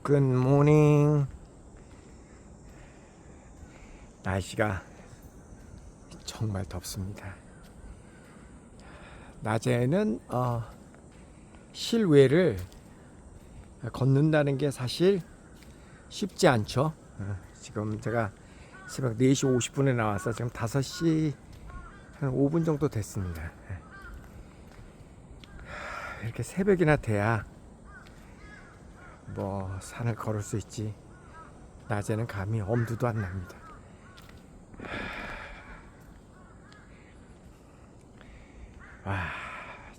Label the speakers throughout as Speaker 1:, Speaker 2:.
Speaker 1: 굿모닝. 날씨가 정말 덥습니다. 낮에는 실외를 걷는다는 게 사실 쉽지 않죠. 지금 제가 새벽 4시 50분에 나와서 지금 5시 한 5분 정도 됐습니다. 이렇게 새벽이나 돼야 뭐 산을 걸을 수 있지. 낮에는 감히 엄두도 안 납니다. 와,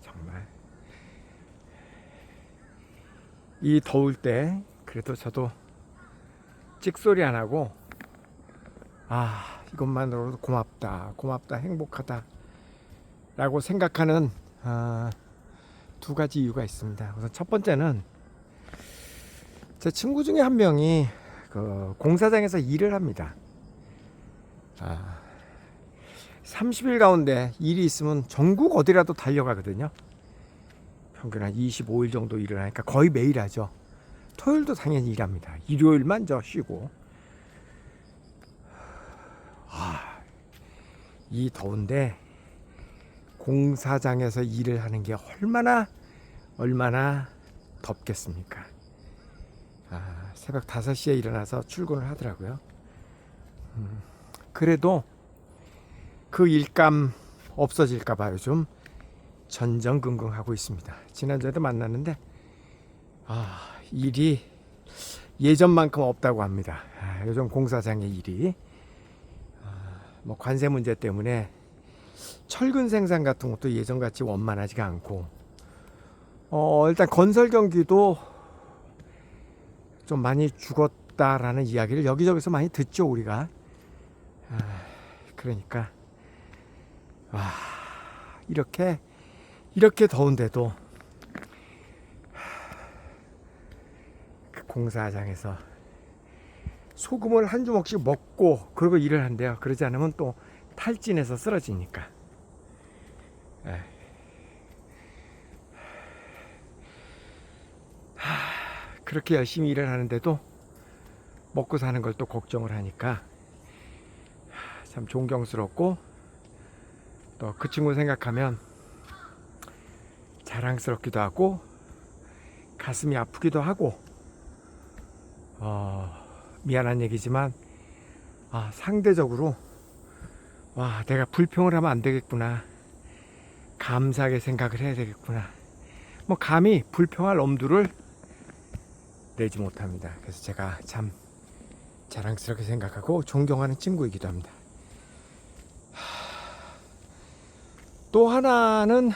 Speaker 1: 정말 이 더울 때 그래도 저도 찍소리 안 하고 이것만으로도 고맙다, 행복하다 라고 생각하는 두 가지 이유가 있습니다. 우선 첫 번째는 제 친구 중에 한 명이 그 공사장에서 일을 합니다. 30일 가운데 일이 있으면 전국 어디라도 달려가거든요. 평균 한 25일 정도 일을 하니까 거의 매일 하죠. 토요일도 당연히 일합니다. 일요일만 쉬고. 이 더운데 공사장에서 일을 하는 게 얼마나 덥겠습니까? 새벽 5시에 일어나서 출근을 하더라고요. 그래도 그 일감 없어질까봐 요즘 전전긍긍하고 있습니다. 지난주에도 만났는데 일이 예전만큼 없다고 합니다. 요즘 공사장의 일이 뭐 관세 문제 때문에 철근 생산 같은 것도 예전같이 원만하지가 않고 일단 건설 경기도 좀 많이 죽었다라는 이야기를 여기저기서 많이 듣죠, 우리가. 그러니까 이렇게 더운데도 그 공사장에서 소금을 한 주먹씩 먹고 그러고 일을 한대요. 그러지 않으면 또 탈진해서 쓰러지니까. 그렇게 열심히 일을 하는데도 먹고 사는 걸 또 걱정을 하니까 참 존경스럽고, 또 그 친구 생각하면 자랑스럽기도 하고 가슴이 아프기도 하고 미안한 얘기지만 상대적으로 내가 불평을 하면 안 되겠구나, 감사하게 생각을 해야 되겠구나, 뭐 감히 불평할 엄두를 내지 못합니다. 그래서 제가 참 자랑스럽게 생각하고 존경하는 친구이기도 합니다. 또 하나는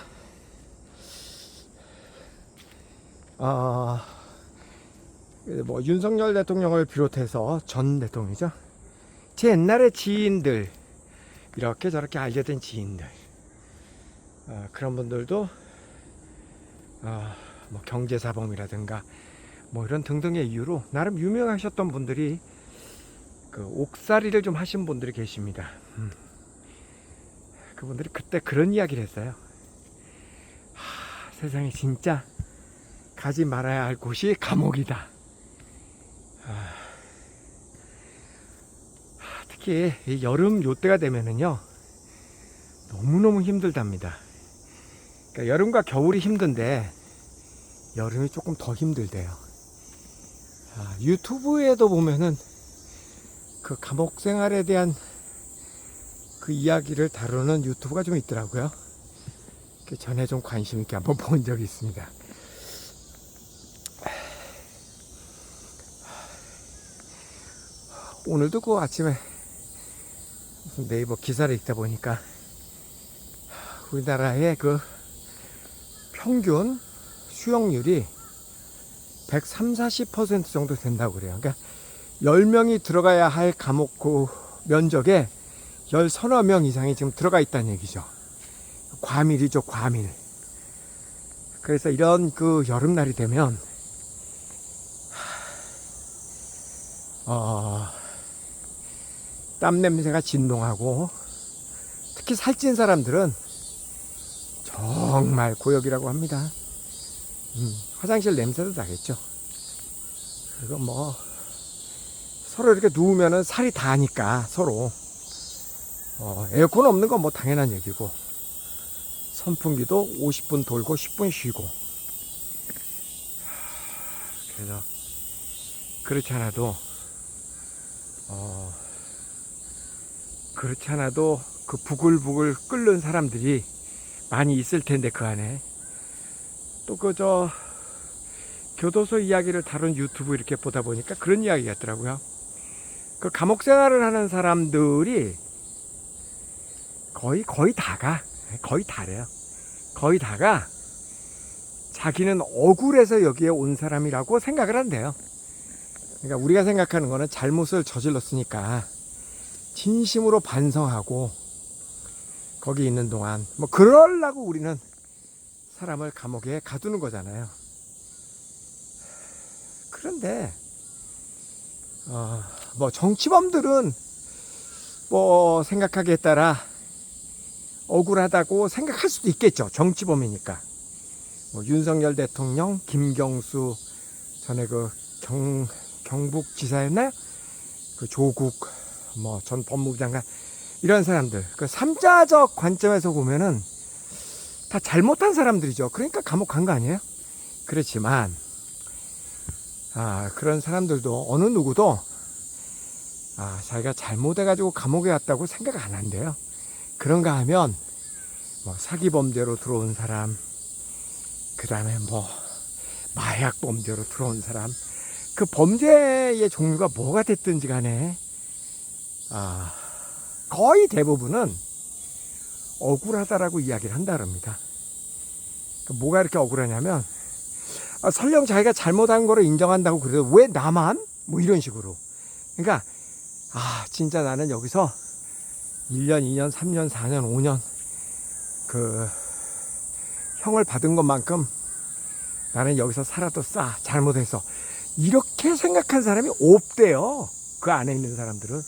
Speaker 1: 뭐 윤석열 대통령을 비롯해서 전 대통령이죠. 제 옛날의 지인들, 이렇게 저렇게 알려진 지인들, 그런 분들도 뭐 경제사범이라든가 뭐 이런 등등의 이유로 나름 유명하셨던 분들이 그 옥살이를 좀 하신 분들이 계십니다. 그분들이 그때 그런 이야기를 했어요. 세상에 진짜 가지 말아야 할 곳이 감옥이다. 특히 여름 요때가 되면은요, 너무너무 힘들답니다. 그러니까 여름과 겨울이 힘든데 여름이 조금 더 힘들대요. 유튜브에도 보면은 그 감옥 생활에 대한 그 이야기를 다루는 유튜브가 좀 있더라고요. 그 전에 좀 관심 있게 한번 본 적이 있습니다. 오늘도 그 아침에 무슨 네이버 기사를 읽다 보니까 우리나라의 그 평균 수용률이 130, 40% 정도 된다고 그래요. 그러니까 10명이 들어가야 할 감옥 그 면적에 10서너 명 이상이 지금 들어가 있다는 얘기죠. 과밀이죠, 과밀. 그래서 이런 그 여름날이 되면 땀 냄새가 진동하고, 특히 살찐 사람들은 정말 고역이라고 합니다. 화장실 냄새도 나겠죠. 이거 뭐 서로 이렇게 누우면은 살이 닿으니까 서로 에어컨 없는 건 뭐 당연한 얘기고 선풍기도 50분 돌고 10분 쉬고 그래서 그렇지 않아도 그 부글부글 끓는 사람들이 많이 있을 텐데 그 안에 또 교도소 이야기를 다룬 유튜브 이렇게 보다 보니까 그런 이야기가 있더라고요. 그 감옥 생활을 하는 사람들이 거의 다래요. 거의 다가 자기는 억울해서 여기에 온 사람이라고 생각을 한대요. 그러니까 우리가 생각하는 거는 잘못을 저질렀으니까 진심으로 반성하고 거기 있는 동안 뭐 그러려고 우리는 사람을 감옥에 가두는 거잖아요. 그런데 뭐 정치범들은 뭐 생각하기에 따라 억울하다고 생각할 수도 있겠죠. 정치범이니까. 뭐 윤석열 대통령, 김경수 전에 경북지사였나요? 그 조국 뭐 전 법무부 장관 이런 사람들 그 삼자적 관점에서 보면은 다 잘못한 사람들이죠. 그러니까 감옥 간 거 아니에요? 그렇지만 그런 사람들도 어느 누구도 자기가 잘못해가지고 감옥에 갔다고 생각 안 한대요. 그런가 하면 뭐 사기범죄로 들어온 사람, 그 다음에 뭐 마약범죄로 들어온 사람, 그 범죄의 종류가 뭐가 됐든지 간에 거의 대부분은 억울하다라고 이야기를 한다 그럽니다. 뭐가 이렇게 억울하냐면 설령 자기가 잘못한 거를 인정한다고 그래도 왜 나만? 뭐 이런 식으로. 그러니까 진짜 나는 여기서 1년, 2년, 3년, 4년, 5년 그 형을 받은 것만큼 나는 여기서 살아도 잘못해서 이렇게 생각한 사람이 없대요. 그 안에 있는 사람들은.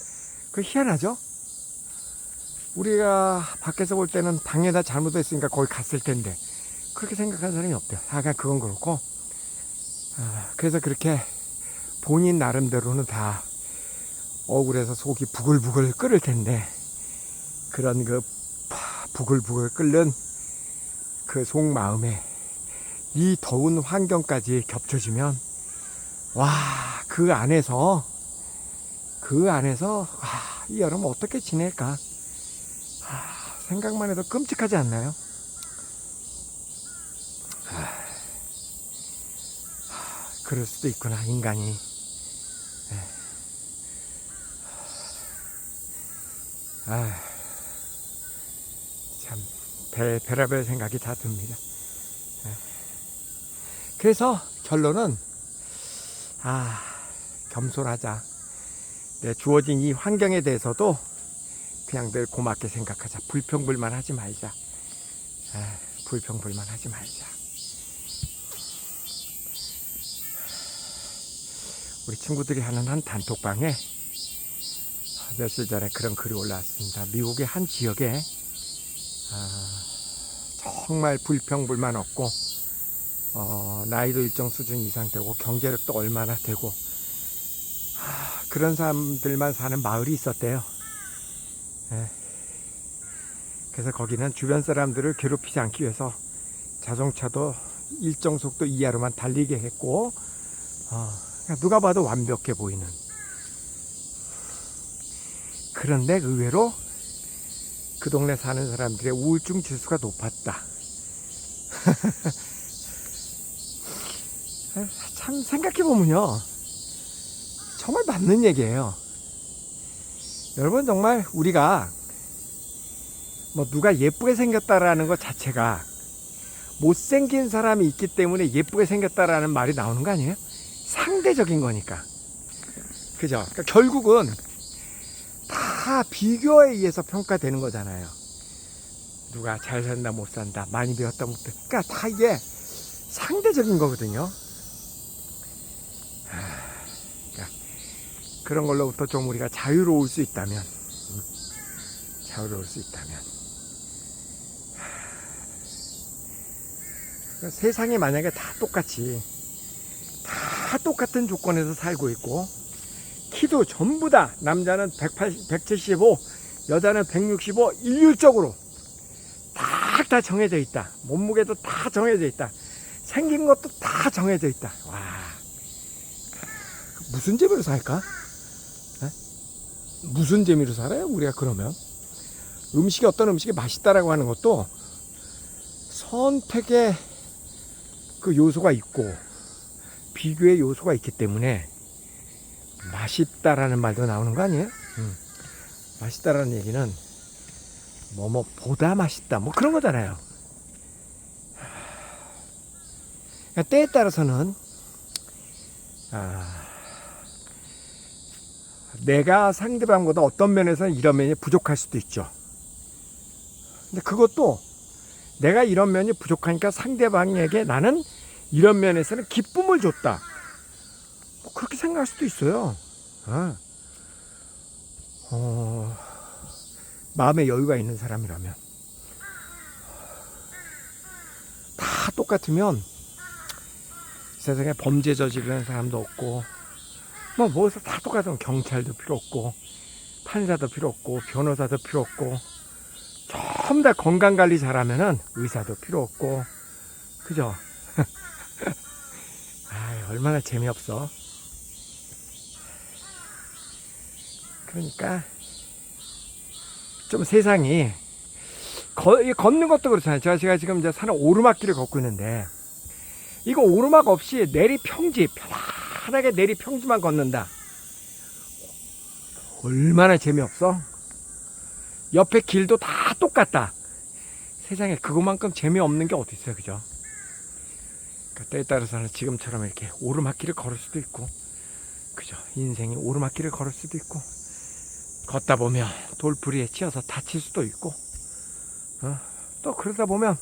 Speaker 1: 그 희한하죠? 우리가 밖에서 볼 때는 당연히 잘못했으니까 거기 갔을 텐데 그렇게 생각하는 사람이 없대요. 그냥 그건 그렇고 그래서 그렇게 본인 나름대로는 다 억울해서 속이 부글부글 끓을 텐데 그런 그 부글부글 끓는 그 속마음에 이 더운 환경까지 겹쳐지면 그 안에서 이 여름 어떻게 지낼까 생각만 해도 끔찍하지 않나요? 그럴 수도 있구나 인간이. 참 별의별 생각이 다 듭니다. 그래서 결론은 겸손하자. 주어진 이 환경에 대해서도 그냥 늘 고맙게 생각하자. 불평불만 하지 말자. 불평불만 하지 말자. 우리 친구들이 하는 한 단톡방에 며칠 전에 그런 글이 올라왔습니다. 미국의 한 지역에 정말 불평불만 없고 나이도 일정 수준 이상 되고 경제력도 얼마나 되고 그런 사람들만 사는 마을이 있었대요. 그래서 거기는 주변 사람들을 괴롭히지 않기 위해서 자동차도 일정 속도 이하로만 달리게 했고 누가 봐도 완벽해 보이는. 그런데 의외로 그 동네 사는 사람들의 우울증 지수가 높았다. 참 생각해보면요 정말 맞는 얘기예요. 여러분 정말 우리가 뭐 누가 예쁘게 생겼다라는 것 자체가 못생긴 사람이 있기 때문에 예쁘게 생겼다라는 말이 나오는 거 아니에요? 상대적인 거니까. 그죠? 그러니까 결국은 다 비교에 의해서 평가되는 거잖아요. 누가 잘 산다 못 산다 많이 배웠다 못 배웠다. 그러니까 다 이게 상대적인 거거든요. 그러니까 그런 걸로부터 좀 우리가 자유로울 수 있다면 세상이 만약에 다 똑같이 다 다 똑같은 조건에서 살고 있고, 키도 전부 다 남자는 180, 175, 여자는 165, 일률적으로 다 정해져 있다. 몸무게도 다 정해져 있다. 생긴 것도 다 정해져 있다. 와, 무슨 재미로 살까? 에? 무슨 재미로 살아요 우리가? 그러면 음식이, 어떤 음식이 맛있다라고 하는 것도 선택의 그 요소가 있고 비교의 요소가 있기 때문에 맛있다라는 말도 나오는 거 아니에요? 맛있다라는 얘기는 뭐보다 맛있다 뭐 그런 거잖아요. 그러니까 때에 따라서는 내가 상대방보다 어떤 면에서는 이런 면이 부족할 수도 있죠. 근데 그것도 내가 이런 면이 부족하니까 상대방에게 나는 이런 면에서는 기쁨을 줬다, 뭐 그렇게 생각할 수도 있어요. 마음의 여유가 있는 사람이라면. 다 똑같으면 세상에 범죄 저지르는 사람도 없고, 뭐에서 다 똑같으면 경찰도 필요 없고, 판사도 필요 없고, 변호사도 필요 없고, 전부 다 건강관리 잘하면은 의사도 필요 없고, 그죠? 얼마나 재미없어. 그러니까 좀 세상이 걷는 것도 그렇잖아요. 제가 지금 이제 산에 오르막길을 걷고 있는데, 이거 오르막 없이 내리평지, 편안하게 내리평지만 걷는다. 얼마나 재미없어? 옆에 길도 다 똑같다. 세상에 그것만큼 재미없는 게 어디 있어요, 그죠? 그러니까 때에 따라서는 지금처럼 이렇게 오르막길을 걸을 수도 있고, 그죠? 인생이 오르막길을 걸을 수도 있고, 걷다 보면 돌부리에 치여서 다칠 수도 있고, 또 그러다 보면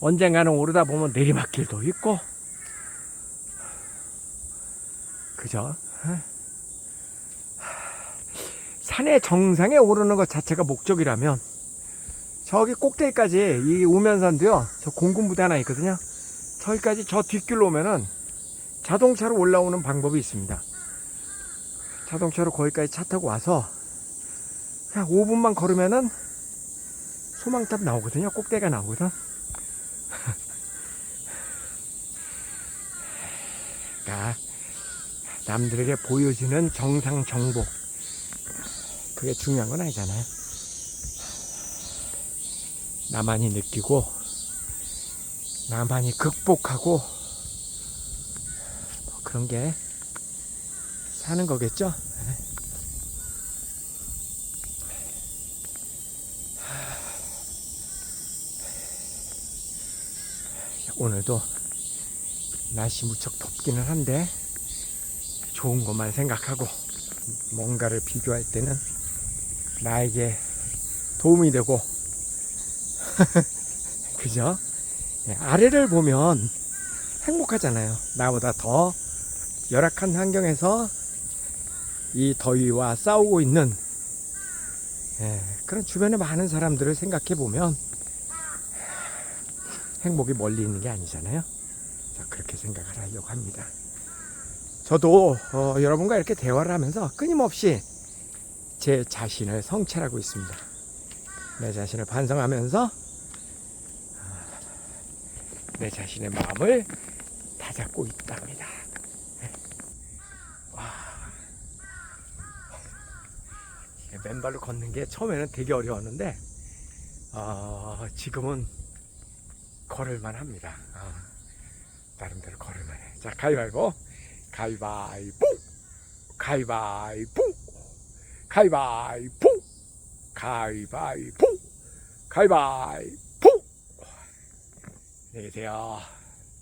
Speaker 1: 언젠가는 오르다 보면 내리막길도 있고, 그죠? 산의 정상에 오르는 것 자체가 목적이라면, 저기 꼭대기까지, 이 우면산도요, 저 공군부대 하나 있거든요. 저기까지 저 뒷길로 오면은 자동차로 올라오는 방법이 있습니다. 자동차로 거기까지 차 타고 와서 그냥 5분만 걸으면은 소망탑 나오거든요. 꼭대기가 나오거든. 그러니까 남들에게 보여지는 정상 정복, 그게 중요한 건 아니잖아요. 나만이 느끼고 나만이 극복하고 뭐 그런 게 사는 거겠죠. 오늘도 날씨 무척 덥기는 한데 좋은 것만 생각하고 뭔가를 비교할 때는 나에게 도움이 되고 그죠? 아래를 보면 행복하잖아요. 나보다 더 열악한 환경에서 이 더위와 싸우고 있는 그런 주변에 많은 사람들을 생각해 보면 행복이 멀리 있는 게 아니잖아요. 자, 그렇게 생각을 하려고 합니다. 저도 여러분과 이렇게 대화를 하면서 끊임없이 제 자신을 성찰하고 있습니다. 내 자신을 반성하면서 내 자신의 마음을 다잡고 있답니다. 맨발로 걷는 게 처음에는 되게 어려웠는데 지금은 걸을만 합니다. 나름대로 걸을만 해. 자, 가위바위보, 가위바위보, 가위바위보, 가위바위보, 가위바위보, 가위바위보. 안녕히 계세요.